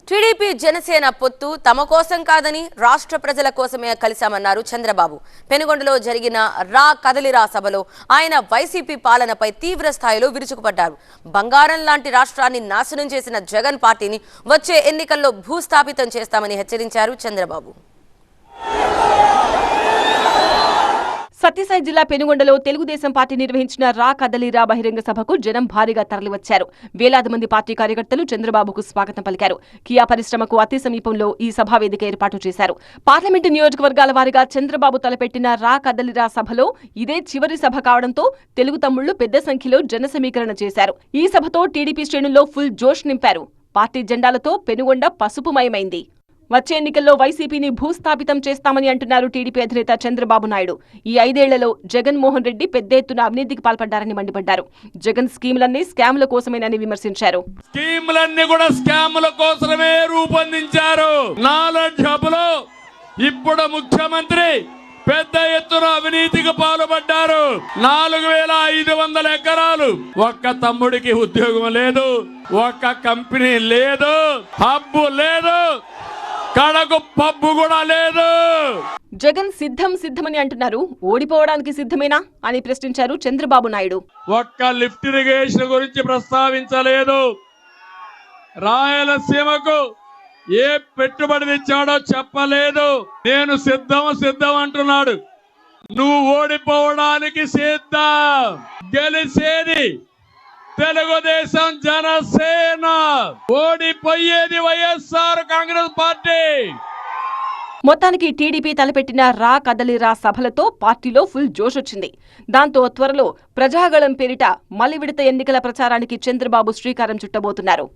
TDP Janasena పొత్తు తమ కోసం కాదని రాష్ట్ర ప్రజల కోసమే కలిశామన్నారు చంద్రబాబు. పెనుగొండలో జరిగిన రా కదలిరా సభలో ఆయన వైసీపీ పాలనపై తీవ్ర స్థాయిలో విరుచుకుపడ్డారు. బంగారం లాంటి రాష్ట్రాన్ని నాశనం చేసిన జగన్ పార్టీని వచ్చే ఎన్నికల్లో భూస్థాపితం చేస్తామని హెచ్చరించారు చంద్రబాబు. సత్యసాయి జిల్లా పెనుగొండలో తెలుగుదేశం పార్టీ నిర్వహించిన రా కదలిరా బహిరంగ సభకు జనం భారీగా తరలివచ్చారు. వేలాది మంది పార్టీ కార్యకర్తలు చంద్రబాబుకు స్వాగతం పలికారు. కియా పరిశ్రమకు అతి సమీపంలో ఈ సభా వేదిక ఏర్పాటు చేశారు. పార్లమెంటు నియోజకవర్గాల వారీగా చంద్రబాబు తలపెట్టిన రా కదలిరా సభలో ఇదే చివరి సభ కావడంతో తెలుగు తమ్ముళ్లు పెద్ద సంఖ్యలో జన సమీకరణ చేశారు. ఈ సభతో టీడీపీ శ్రేణుల్లో ఫుల్ జోష్ నింపారు. పార్టీ జెండాలతో పెనుగొండ పసుపుమయమైంది. వచ్చే ఎన్నికల్లో వైసీపీని భూస్థాపితం చేస్తామని అంటున్నారు టీడీపీ అధినేత చంద్రబాబు నాయుడు. ఈ 5 ఏళ్లలో జగన్మోహన్ రెడ్డి పెద్ద ఎత్తున అవినీతికి పాల్పడ్డారని మండిపడ్డారు. జగన్ స్కీములన్నీ స్కామ్ల కోసమేనని విమర్శించారు. స్కీములన్నీ కూడా స్కామ్ల కోసమే రూపొందించారు. నాలెడ్జ్ హబ్లో ఇప్పుడు ముఖ్యమంత్రి పెద్ద ఎత్తున అవినీతికి పాల్పడ్డారు. 4500 ఎకరాలు, ఒక్క తమ్ముడికి ఉద్యోగం లేదు, ఒక్క కంపెనీ లేదు, హబ్బు లేదు, కడకు పబ్బు కూడా లేదు. జగన్ సిద్ధమని అంటున్నారు. ఓడిపోవడానికి సిద్ధమేనా అని ప్రశ్నించారు చంద్రబాబు నాయుడు. ఒక్క లిఫ్ట్ ఇరిగేషన్ గురించి ప్రస్తావించలేదు. రాయలసీమకు ఏ పెట్టుబడి తెచ్చాడో చెప్పలేదు. నేను సిద్ధం అంటున్నాడు. నువ్వు ఓడిపోవడానికి సిద్ధం. గెలిచేది తెలుగుదేశం జనసేన, ఓడిపోయేది వైఎస్ఆర్ కాంగ్రెస్ పార్టీ. మొత్తానికి టీడీపీ తలపెట్టిన రా కదలిరా సభలతో పార్టీలో ఫుల్ జోష్ వచ్చింది. దాంతో త్వరలో ప్రజాగళం పేరిట మలి విడత ఎన్నికల ప్రచారానికి చంద్రబాబు శ్రీకారం చుట్టబోతున్నారు.